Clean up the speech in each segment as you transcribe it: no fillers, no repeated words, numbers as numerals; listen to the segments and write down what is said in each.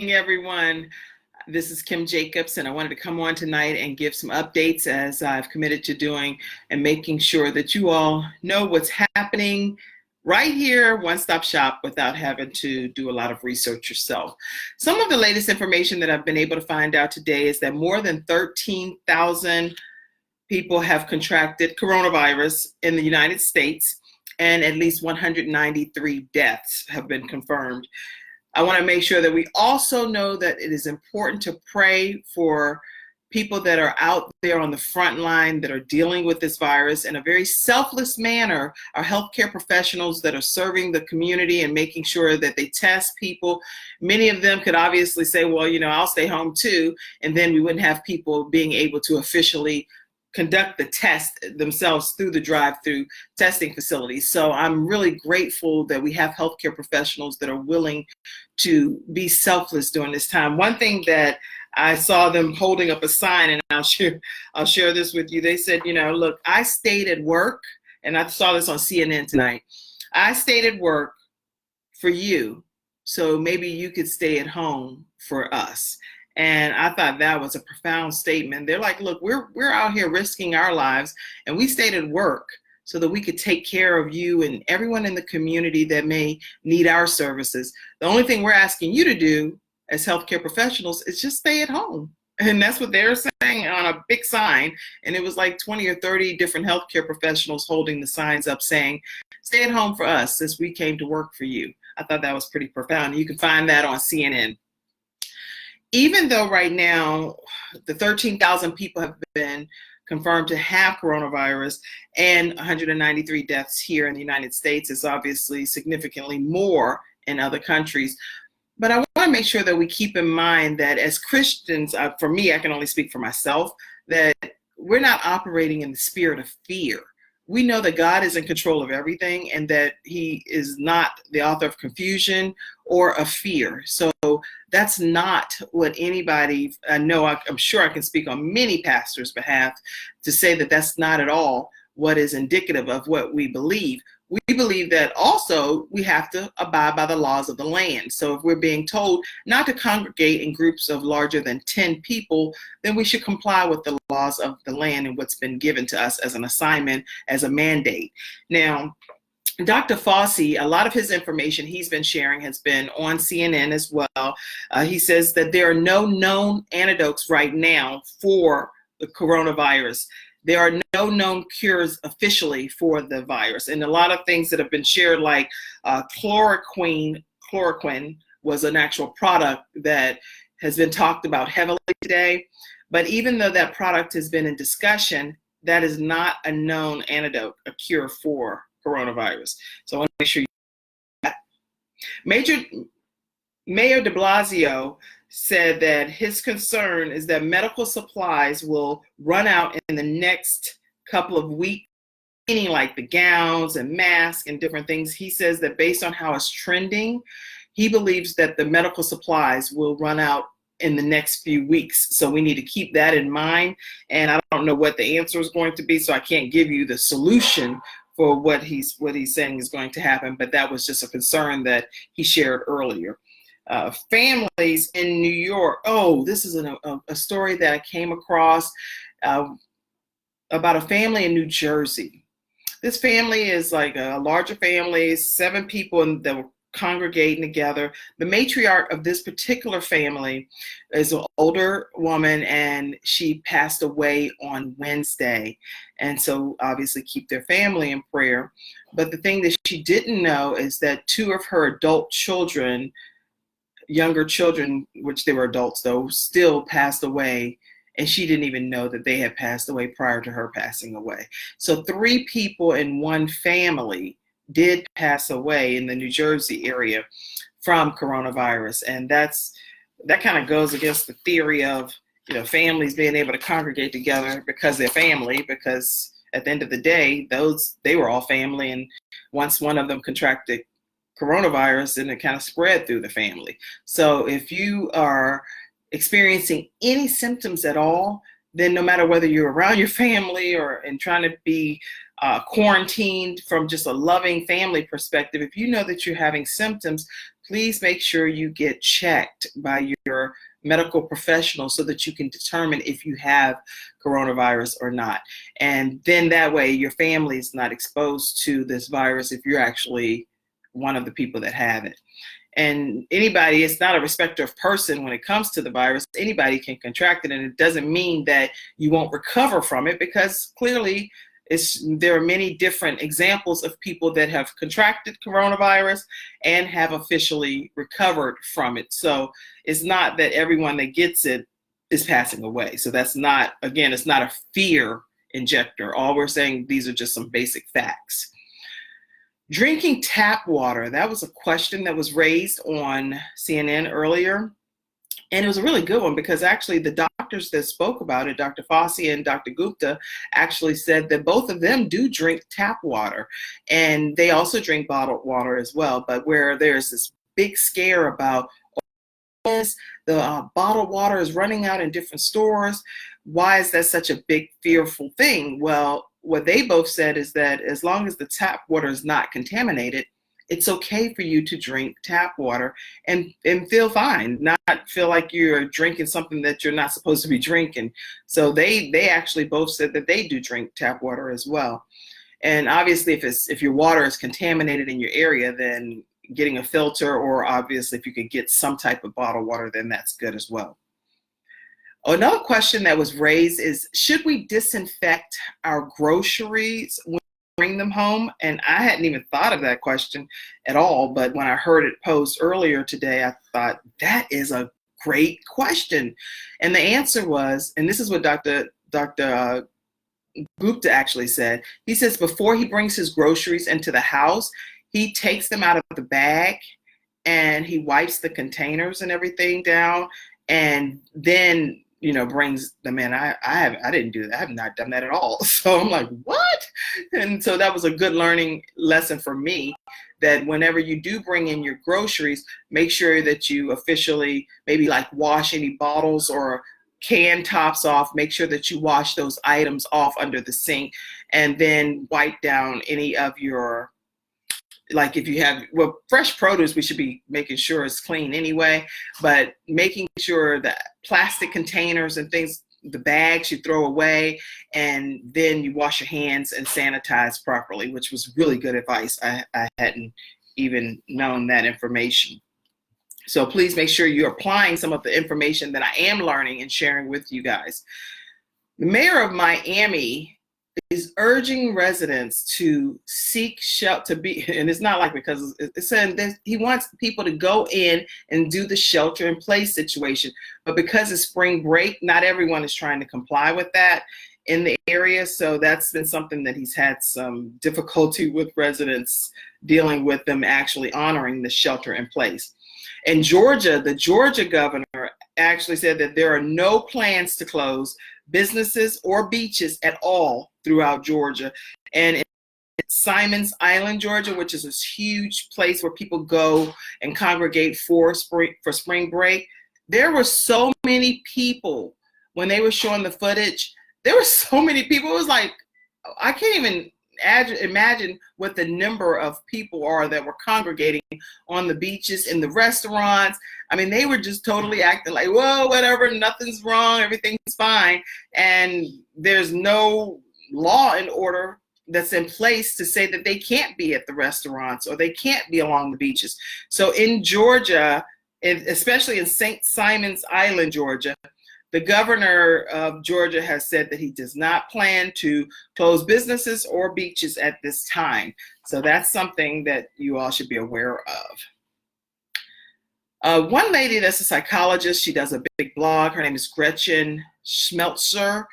Everyone. This is Kim Jacobs, and I wanted to come on tonight and give some updates as I've committed to doing and making sure that you all know what's happening right here, one-stop shop, without having to do a lot of research yourself. Some of the latest information that I've been able to find out today is that more than 13,000 people have contracted coronavirus in the United States, and at least 193 deaths have been confirmed. I want to make sure that we also know that it is important to pray for people that are out there on the front line that are dealing with this virus in a very selfless manner. Our healthcare professionals that are serving the community and making sure that they test people. Many of them could obviously say, well, I'll stay home too, and then we wouldn't have people being able to officially conduct the test themselves through the drive-through testing facilities. So I'm really grateful that we have healthcare professionals that are willing to be selfless during this time. One thing that I saw them holding up a sign, and I'll share this with you. They said, look, I stayed at work, and I saw this on CNN tonight. I stayed at work for you, so maybe you could stay at home for us. And I thought that was a profound statement. They're like, look, we're out here risking our lives, and we stayed at work so that we could take care of you and everyone in the community that may need our services. The only thing we're asking you to do as healthcare professionals is just stay at home. And that's what they're saying on a big sign. And it was like 20 or 30 different healthcare professionals holding the signs up saying, stay at home for us since we came to work for you. I thought that was pretty profound. You can find that on CNN. Even though right now the 13,000 people have been confirmed to have coronavirus and 193 deaths here in the United States, is obviously significantly more in other countries. But I want to make sure that we keep in mind that as Christians, for me, I can only speak for myself, that we're not operating in the spirit of fear. We know that God is in control of everything and that He is not the author of confusion or of fear. So that's not what anybody, I'm sure I can speak on many pastors' behalf to say that that's not at all what is indicative of what we believe. We believe that also we have to abide by the laws of the land. So if we're being told not to congregate in groups of larger than 10 people, then we should comply with the laws of the land and what's been given to us as an assignment, as a mandate. Now, Dr. Fauci, a lot of his information he's been sharing has been on CNN as well. He says that there are no known antidotes right now for the coronavirus. There are no known cures officially for the virus. And a lot of things that have been shared, like chloroquine was an actual product that has been talked about heavily today. But even though that product has been in discussion, that is not a known antidote, a cure for coronavirus. So I want to make sure Mayor de Blasio said that his concern is that medical supplies will run out in the next couple of weeks, meaning like the gowns and masks and different things. He says that based on how it's trending, he believes that the medical supplies will run out in the next few weeks. So we need to keep that in mind. And I don't know what the answer is going to be, so I can't give you the solution for what he's saying is going to happen, but that was just a concern that he shared earlier. Families in New York. Oh, this is a story that I came across about a family in New Jersey. This family is like a larger family, 7 people that were congregating together. The matriarch of this particular family is an older woman, and she passed away on Wednesday. And so obviously keep their family in prayer. But the thing that she didn't know is that 2 of her adult children, younger children, which they were adults though, still passed away, and she didn't even know that they had passed away prior to her passing away. So 3 people in one family did pass away in the New Jersey area from coronavirus, and that kind of goes against the theory of families being able to congregate together because they're family, because at the end of the day, they were all family, and once one of them contracted coronavirus, and it kind of spread through the family. So if you are experiencing any symptoms at all, then no matter whether you're around your family or and trying to be quarantined from just a loving family perspective, if you know that you're having symptoms, please make sure you get checked by your medical professional so that you can determine if you have coronavirus or not. And then that way your family is not exposed to this virus if you're actually one of the people that have it. And anybody, it's not a respecter of person when it comes to the virus. Anybody can contract it, and it doesn't mean that you won't recover from it, because clearly there are many different examples of people that have contracted coronavirus and have officially recovered from it. So it's not that everyone that gets it is passing away. So that's not, again, it's not a fear injector. All we're saying, these are just some basic facts. Drinking tap water, that was a question that was raised on CNN earlier. And it was a really good one, because actually the doctors that spoke about it, Dr. Fossey and Dr. Gupta, actually said that both of them do drink tap water. And they also drink bottled water as well. But where there's this big scare about, the bottled water is running out in different stores, why is that such a big fearful thing? Well, what they both said is that as long as the tap water is not contaminated, it's okay for you to drink tap water and feel fine, not feel like you're drinking something that you're not supposed to be drinking. So they actually both said that they do drink tap water as well. And obviously if your water is contaminated in your area, then getting a filter, or obviously if you could get some type of bottled water, then that's good as well. Another question that was raised is, should we disinfect our groceries when we bring them home? And I hadn't even thought of that question at all, but when I heard it posed earlier today, I thought that is a great question. And the answer was, and this is what Dr. Gupta actually said, he says before he brings his groceries into the house, he takes them out of the bag and he wipes the containers and everything down, and then brings them in. I didn't do that. I have not done that at all. So I'm like, what? And so that was a good learning lesson for me, that whenever you do bring in your groceries, make sure that you officially maybe like wash any bottles or can tops off. Make sure that you wash those items off under the sink, and then wipe down any of your, like if you have, well, fresh produce, we should be making sure it's clean anyway, but making sure that plastic containers and things, the bags you throw away, and then you wash your hands and sanitize properly, which was really good advice. I hadn't even known that information. So please make sure you're applying some of the information that I am learning and sharing with you guys. The mayor of Miami is urging residents to seek shelter, and it's not like, because it's saying that he wants people to go in and do the shelter in place situation, but because it's spring break, not everyone is trying to comply with that in the area. So that's been something that he's had some difficulty with residents dealing with, them actually honoring the shelter in place. In Georgia, the Georgia governor actually said that there are no plans to close businesses or beaches at all throughout Georgia. And in Simon's Island, Georgia, which is this huge place where people go and congregate for spring break, there were so many people when they were showing the footage. There were so many people. It was like, I can't even imagine what the number of people are that were congregating on the beaches, in the restaurants. I mean, they were just totally acting like, whoa, whatever, nothing's wrong, everything's fine. And there's no law and order that's in place to say that they can't be at the restaurants or they can't be along the beaches. So in Georgia, especially in St. Simon's Island, Georgia, the governor of Georgia has said that he does not plan to close businesses or beaches at this time. So that's something that you all should be aware of. One lady that's a psychologist, she does a big blog, her name is Gretchen Schmeltzer,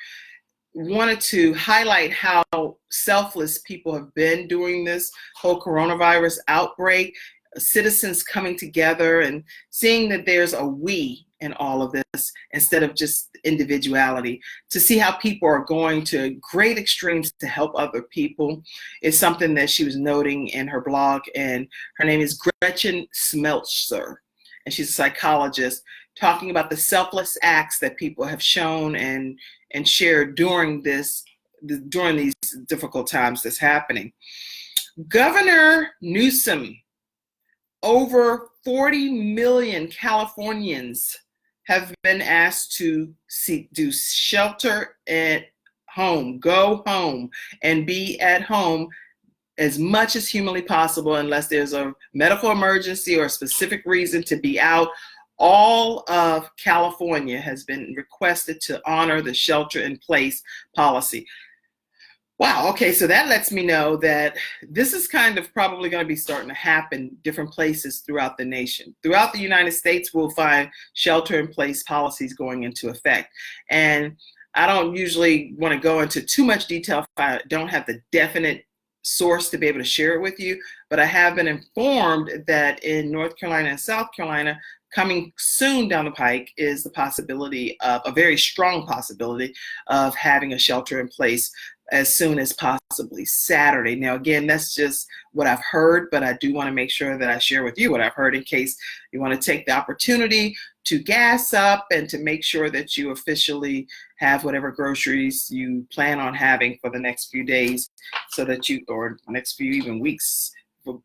wanted to highlight how selfless people have been during this whole coronavirus outbreak, citizens coming together and seeing that there's a we in all of this instead of just individuality. To see how people are going to great extremes to help other people is something that she was noting in her blog. And her name is Gretchen Schmeltzer, and she's a psychologist, talking about the selfless acts that people have shown and shared during these difficult times that's happening. Governor Newsom over 40 million Californians have been asked to do shelter at home, go home and be at home as much as humanly possible unless there's a medical emergency or a specific reason to be out. All of California has been requested to honor the shelter in place policy. Wow, okay, so that lets me know that this is kind of probably going to be starting to happen different places throughout the nation. Throughout the United States, we'll find shelter in place policies going into effect. And I don't usually want to go into too much detail if I don't have the definite source to be able to share it with you, but I have been informed that in North Carolina and South Carolina, coming soon down the pike is the possibility of, a very strong possibility of having a shelter in place as soon as possibly Saturday. Now, again, that's just what I've heard, but I do want to make sure that I share with you what I've heard in case you want to take the opportunity to gas up and to make sure that you officially have whatever groceries you plan on having for the next few days, so that you, or next few even weeks.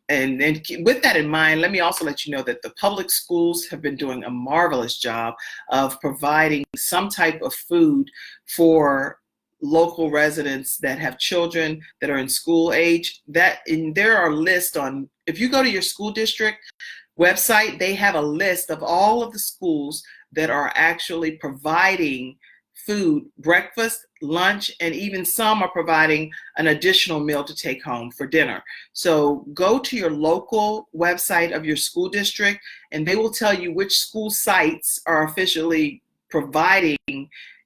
And then with that in mind, let me also let you know that the public schools have been doing a marvelous job of providing some type of food for local residents that have children that are in school age. There are lists on, if you go to your school district website, they have a list of all of the schools that are actually providing food, breakfast, lunch, and even some are providing an additional meal to take home for dinner. So go to your local website of your school district and they will tell you which school sites are officially providing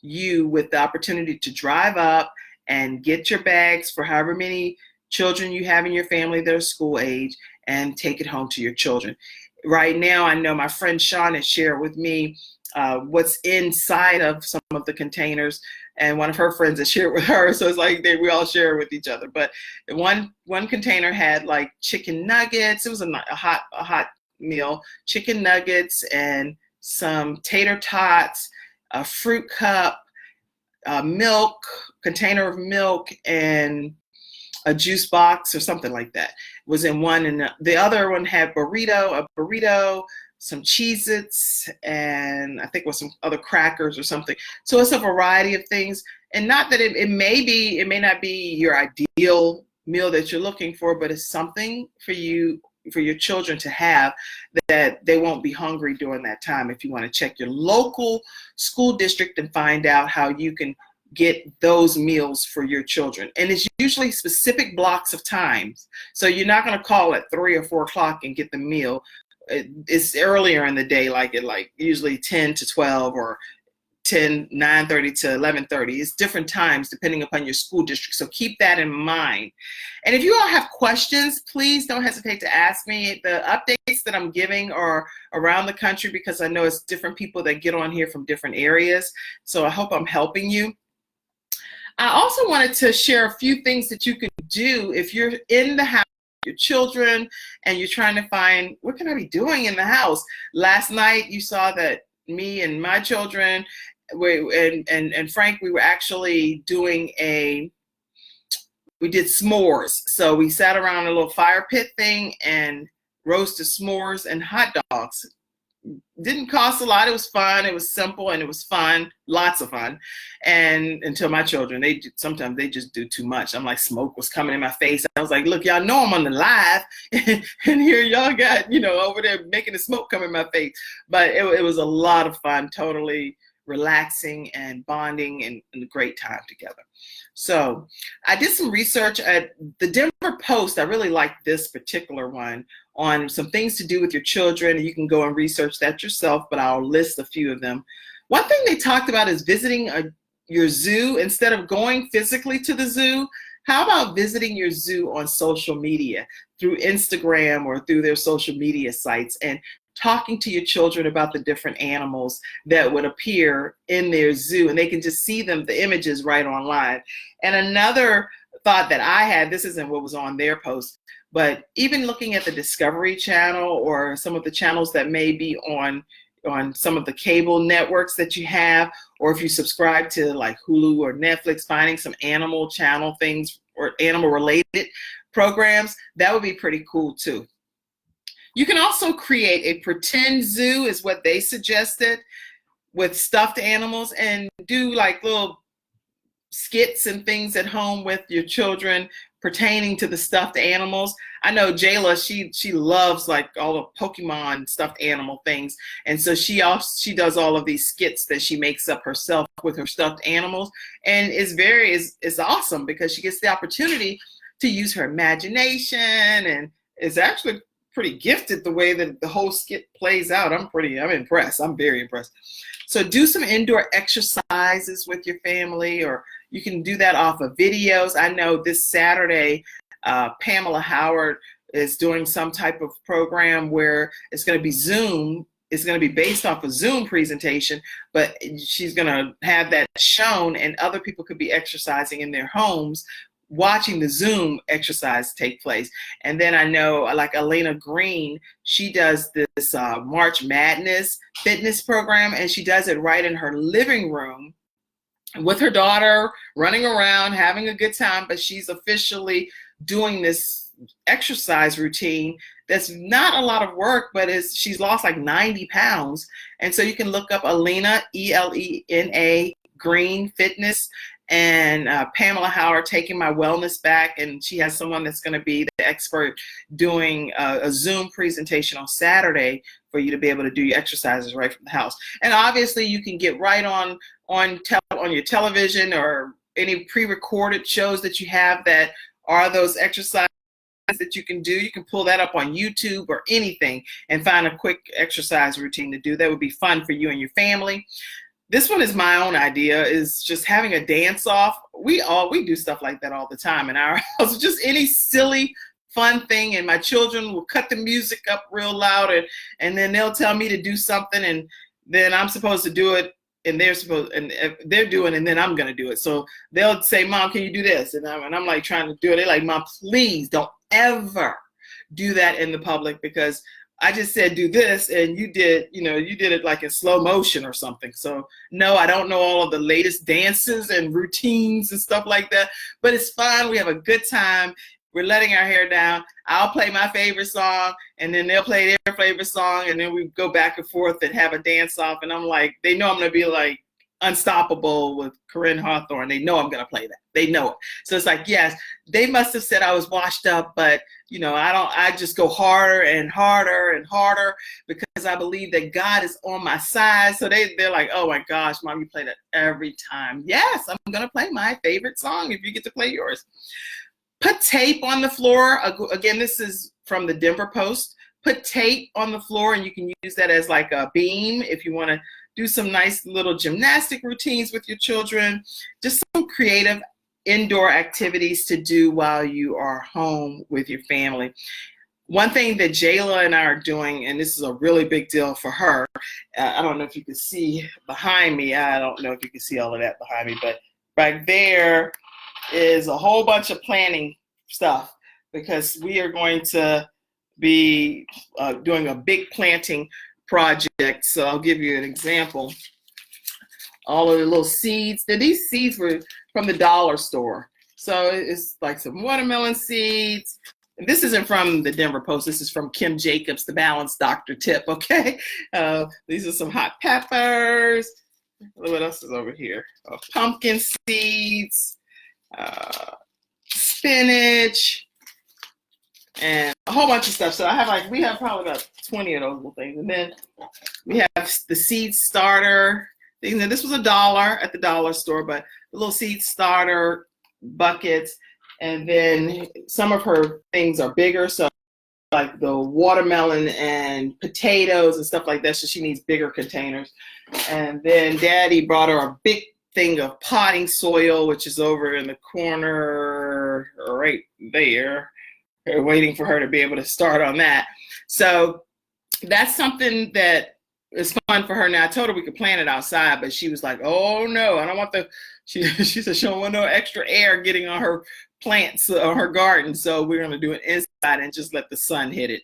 you with the opportunity to drive up and get your bags for however many children you have in your family that are school age and take it home to your children. Right now, I know my friend Sean has shared with me what's inside of some of the containers, and one of her friends has shared with her, so it's like we all share with each other. But one container had like chicken nuggets. It was a hot meal, chicken nuggets and some tater tots, a fruit cup, milk, container of milk, and a juice box or something like that was in one. And the other one had a burrito, some Cheez-Its, and I think with some other crackers or something. So it's a variety of things. And not that it may not be your ideal meal that you're looking for, but it's something for you, for your children to have, that they won't be hungry during that time. If you want to check your local school district and find out how you can get those meals for your children. And it's usually specific blocks of times. So you're not going to call at 3 or 4 o'clock and get the meal. It's earlier in the day, like usually 10 to 12 or 9:30 to 11:30. It's different times depending upon your school district. So keep that in mind. And if you all have questions, please don't hesitate to ask me. The updates that I'm giving are around the country because I know it's different people that get on here from different areas. So I hope I'm helping you. I also wanted to share a few things that you can do if you're in the house, your children, and you're trying to find, what can I be doing in the house? Last night, you saw that me and my children, and Frank, we were actually doing we did s'mores. So we sat around a little fire pit thing and roasted s'mores and hot dogs. Didn't cost a lot. It was fun. It was simple and it was fun. Lots of fun. And until my children, sometimes they just do too much. I'm like, smoke was coming in my face. I was like, look, y'all know I'm on the live, and here y'all got, over there making the smoke come in my face. But it was a lot of fun, totally relaxing and bonding and a great time together. So I did some research at the Denver Post. I really like this particular one on some things to do with your children. You can go and research that yourself, but I'll list a few of them. One thing they talked about is visiting your zoo. Instead of going physically to the zoo, how about visiting your zoo on social media through Instagram or through their social media sites and talking to your children about the different animals that would appear in their zoo, and they can just see them, the images right online. And another thought that I had, this isn't what was on their post, but even looking at the Discovery Channel or some of the channels that may be on some of the cable networks that you have, or if you subscribe to like Hulu or Netflix, finding some animal channel things or animal related programs, that would be pretty cool too. You can also create a pretend zoo, is what they suggested, with stuffed animals, and do like little skits and things at home with your children pertaining to the stuffed animals. I know Jayla, she loves like all the Pokemon stuffed animal things, and so she does all of these skits that she makes up herself with her stuffed animals, and it's awesome because she gets the opportunity to use her imagination, and it's actually pretty gifted the way that the whole skit plays out. I'm impressed. I'm very impressed. So do some indoor exercises with your family, or you can do that off of videos. I know this Saturday, Pamela Howard is doing some type of program where it's going to be Zoom. It's going to be based off a Zoom presentation, but she's going to have that shown, and other people could be exercising in their homes watching the Zoom exercise take place. And then I know like Elena Green, she does this March Madness fitness program, and she does it right in her living room with her daughter, running around, having a good time, but she's officially doing this exercise routine that's not a lot of work, but she's lost like 90 pounds. And so you can look up Elena, Elena Green Fitness, and Pamela Howard, Taking My Wellness Back, and she has someone that's going to be the expert doing a Zoom presentation on Saturday for you to be able to do your exercises right from the house. And obviously you can get right on your television or any pre-recorded shows that you have that are those exercises that you can do. You can pull that up on YouTube or anything and find a quick exercise routine to do. That would be fun for you and your family. This one is my own idea, is just having a dance off. We do stuff like that all the time in our house, just any silly, fun thing. And my children will cut the music up real loud, and then they'll tell me to do something, and then I'm supposed to do it, and they're doing, and then I'm gonna do it. So they'll say, "Mom, can you do this?" And I'm like trying to do it. They're like, "Mom, please don't ever do that in the public, because I just said do this, and you did it like in slow motion or something." So no, I don't know all of the latest dances and routines and stuff like that, but it's fun. We have a good time. We're letting our hair down. I'll play my favorite song, and then they'll play their favorite song, and then we go back and forth and have a dance off. And I'm like, they know I'm gonna be like Unstoppable with Corinne Hawthorne. They know I'm gonna play that. They know it. So it's like, yes, they must have said I was washed up, but I just go harder and harder and harder, because I believe that God is on my side. So they're like, "Oh my gosh, Mom, you play that every time." Yes, I'm gonna play my favorite song if you get to play yours. Put tape on the floor. Again, this is from the Denver Post. Put tape on the floor, and you can use that as like a beam if you want to do some nice little gymnastic routines with your children. Just some creative indoor activities to do while you are home with your family. One thing that Jayla and I are doing, and this is a really big deal for her, I don't know if you can see behind me. I don't know if you can see all of that behind me, but right there is a whole bunch of planning stuff, because we are going to be doing a big planting project. So I'll give you an example. All of the little seeds. Now, these seeds were from the dollar store. So it's like some watermelon seeds. And this isn't from the Denver Post. This is from Kim Jacobs, the Balanced Doctor tip, okay? These are some hot peppers. What else is over here? Pumpkin seeds, spinach, and a whole bunch of stuff. So we have probably about 20 of those little things. And then we have the seed starter things. And this was $1 at the dollar store, but the little seed starter buckets. And then some of her things are bigger. So like the watermelon and potatoes and stuff like that. So she needs bigger containers. And then Daddy brought her a big thing of potting soil, which is over in the corner right there. We're waiting for her to be able to start on that. So that's something that is fun for her. Now, I told her we could plant it outside, but she was like, "Oh no, I don't want she said she don't want no extra air getting on her plants or her garden. So we're going to do it inside and just let the sun hit it."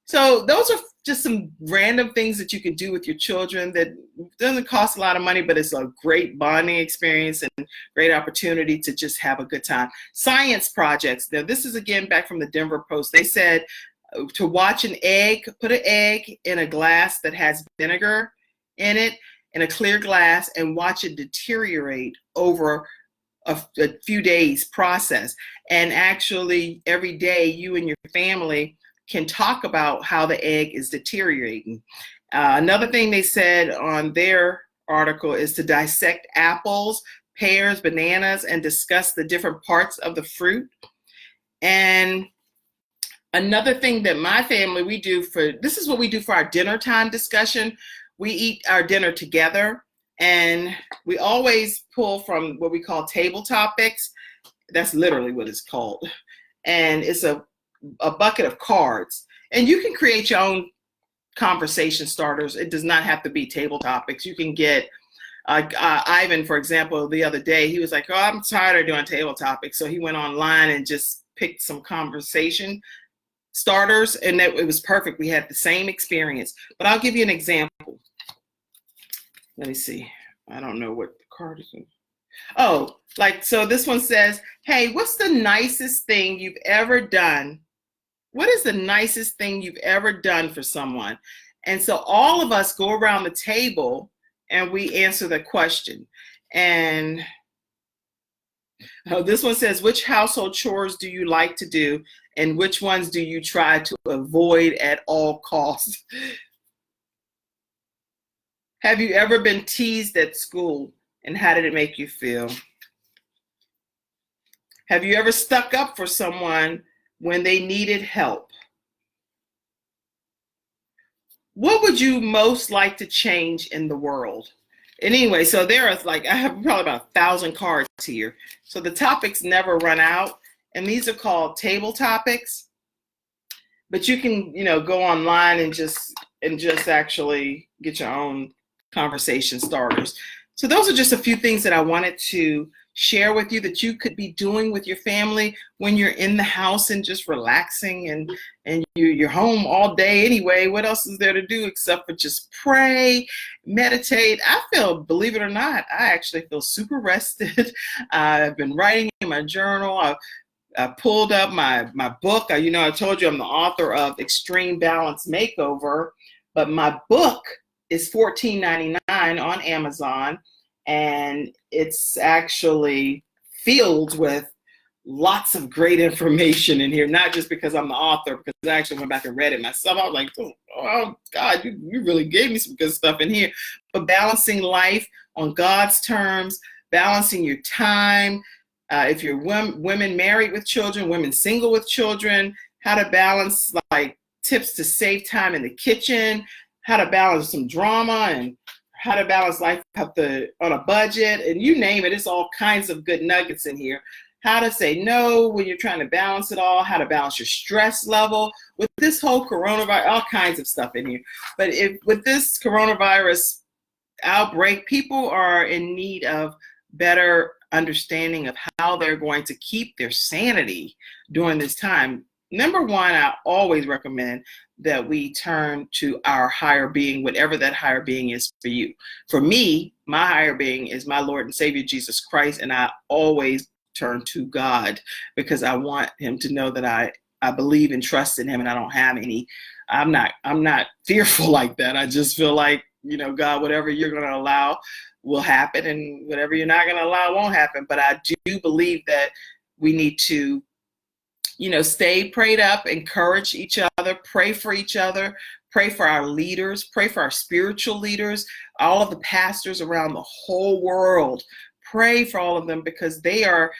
So those are just some random things that you can do with your children that doesn't cost a lot of money, but it's a great bonding experience and great opportunity to just have a good time. Science projects. Now, this is again back from the Denver Post. They said to watch an egg, put an egg in a glass that has vinegar in it, in a clear glass, and watch it deteriorate over a few days process. And actually every day you and your family can talk about how the egg is deteriorating. Another thing they said on their article is to dissect apples, pears, bananas, and discuss the different parts of the fruit. And another thing that my family, this is what we do for our dinner time discussion. We eat our dinner together, and we always pull from what we call table topics. That's literally what it's called. And it's a bucket of cards. And you can create your own conversation starters. It does not have to be table topics. You can get Ivan, for example, the other day, he was like, oh, I'm tired of doing table topics. So he went online and just picked some conversation starters, and it was perfect. We had the same experience. But I'll give you an example. Let me see. I don't know what the card is. Oh, so this one says, hey, what's the nicest thing you've ever done? What is the nicest thing you've ever done for someone? And so all of us go around the table and we answer the question. And this one says, which household chores do you like to do? And which ones do you try to avoid at all costs? Have you ever been teased at school, and how did it make you feel? Have you ever stuck up for someone when they needed help? What would you most like to change in the world? And anyway, so there is I have probably about 1,000 cards here. So the topics never run out, and these are called table topics. But you can, go online and just actually get your own conversation starters. So those are just a few things that I wanted to share with you that you could be doing with your family when you're in the house and just relaxing, and you're home all day anyway. What else is there to do except for just pray, meditate? I feel, believe it or not, I actually feel super rested. I've been writing in my journal. I pulled up my book. I told you I'm the author of Extreme Balance Makeover, but my book is $14.99 on Amazon, and it's actually filled with lots of great information in here, not just because I'm the author, because I actually went back and read it myself. I was like, oh God, you really gave me some good stuff in here. But balancing life on God's terms, balancing your time, if you're women married with children, women single with children, how to balance, tips to save time in the kitchen, how to balance some drama, and how to balance life on a budget, and you name it. It's all kinds of good nuggets in here. How to say no when you're trying to balance it all, how to balance your stress level. With this whole coronavirus, all kinds of stuff in here. But with this coronavirus outbreak, people are in need of better understanding of how they're going to keep their sanity during this time. Number one, I always recommend that we turn to our higher being, whatever that higher being is for you. For me, my higher being is my Lord and Savior, Jesus Christ, and I always turn to God because I want him to know that I believe and trust in him, and I don't have any, I'm not fearful like that. I just feel like, God, whatever you're going to allow will happen, and whatever you're not going to allow won't happen. But I do believe that we need to stay prayed up, encourage each other, pray for each other, pray for our leaders, pray for our spiritual leaders, all of the pastors around the whole world. Pray for all of them because they are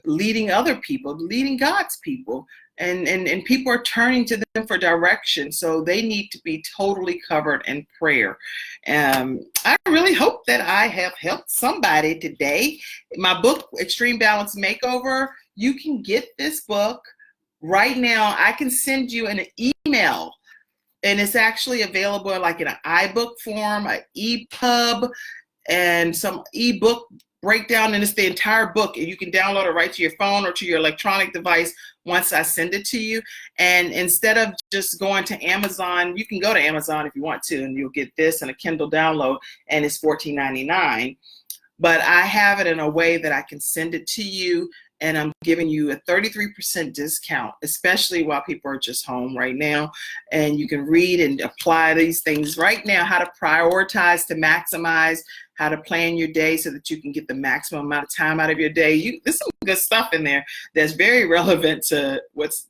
leading other people, leading God's people, and people are turning to them for direction. So they need to be totally covered in prayer. I really hope that I have helped somebody today. My book, Extreme Balance Makeover, you can get this book right now. I can send you an email, and it's actually available in an iBook form, an EPUB, and some ebook breakdown, and it's the entire book, and you can download it right to your phone or to your electronic device once I send it to you. And instead of just going to Amazon, you can go to Amazon if you want to, and you'll get this and a Kindle download, and it's $14.99. But I have it in a way that I can send it to you and I'm giving you a 33% discount, especially while people are just home right now. And you can read and apply these things right now, how to prioritize to maximize, how to plan your day so that you can get the maximum amount of time out of your day. There's some good stuff in there that's very relevant to what's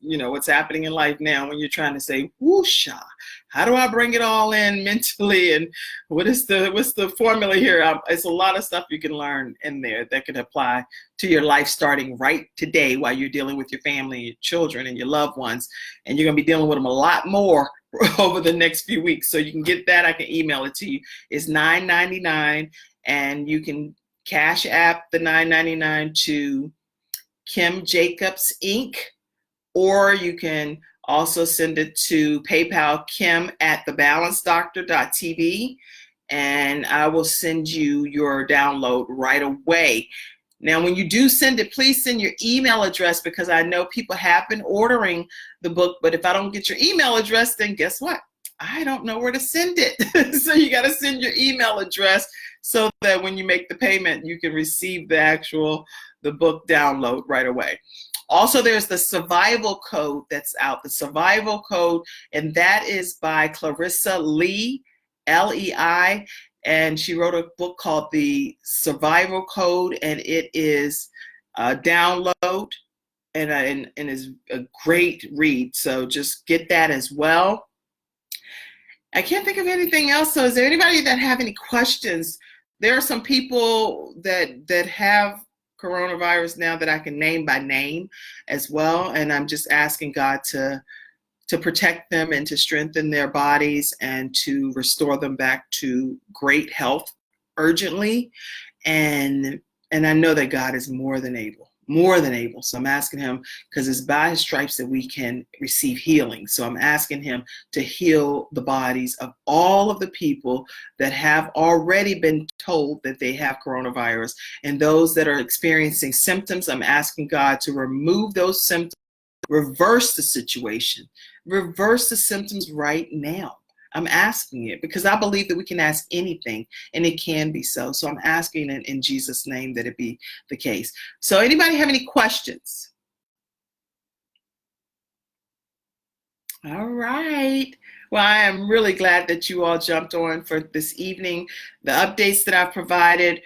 happening in life now when you're trying to say, whoosha, how do I bring it all in mentally? And what's the formula here? It's a lot of stuff you can learn in there that can apply to your life starting right today while you're dealing with your family, your children, and your loved ones. And you're going to be dealing with them a lot more over the next few weeks. So you can get that. I can email it to you. It's $9.99, and you can Cash App the $9.99 to Kim Jacobs Inc., or you can also send it to PayPal, kim@thebalancedoctor.tv, and I will send you your download right away. Now, when you do send it, please send your email address, because I know people have been ordering the book, but if I don't get your email address, then guess what? I don't know where to send it. So you got to send your email address so that when you make the payment, you can receive the book download right away. Also, there's the survival code that's out, the survival code, and that is by Clarissa Lee, Lei, and she wrote a book called The Survival Code, and it is a download and is a great read. So just get that as well. I can't think of anything else. So is there anybody that have any questions? There are some people that have coronavirus now that I can name by name as well, and I'm just asking God to protect them and to strengthen their bodies and to restore them back to great health urgently. And I know that God is more than able. So I'm asking him, because it's by his stripes that we can receive healing. So I'm asking him to heal the bodies of all of the people that have already been told that they have coronavirus, and those that are experiencing symptoms. I'm asking God to remove those symptoms, reverse the situation, reverse the symptoms right now. I'm asking it because I believe that we can ask anything, and it can be so. So I'm asking it in Jesus' name that it be the case. So anybody have any questions? All right. Well, I am really glad that you all jumped on for this evening. The updates that I've provided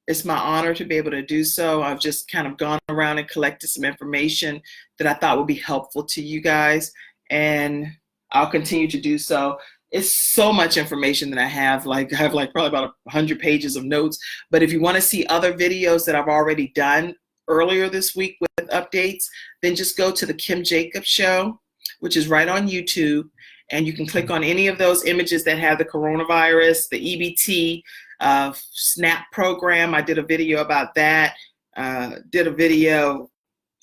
it's my honor to be able to do so. I've just kind of gone around and collected some information that I thought would be helpful to you guys, and I'll continue to do so. It's so much information that I have probably about 100 pages of notes. But if you want to see other videos that I've already done earlier this week with updates, then just go to the Kim Jacobs Show, which is right on YouTube, and you can click on any of those images that have the coronavirus, the EBT SNAP program. I did a video about that. Did a video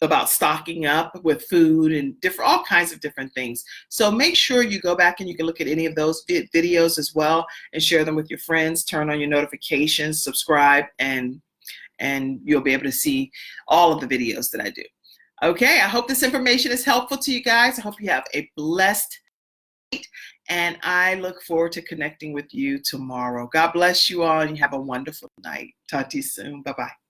about stocking up with food and all kinds of different things. So make sure you go back and you can look at any of those videos as well and share them with your friends. Turn on your notifications, subscribe, and you'll be able to see all of the videos that I do. Okay, I hope this information is helpful to you guys. I hope you have a blessed night, and I look forward to connecting with you tomorrow. God bless you all, and you have a wonderful night. Talk to you soon. Bye-bye.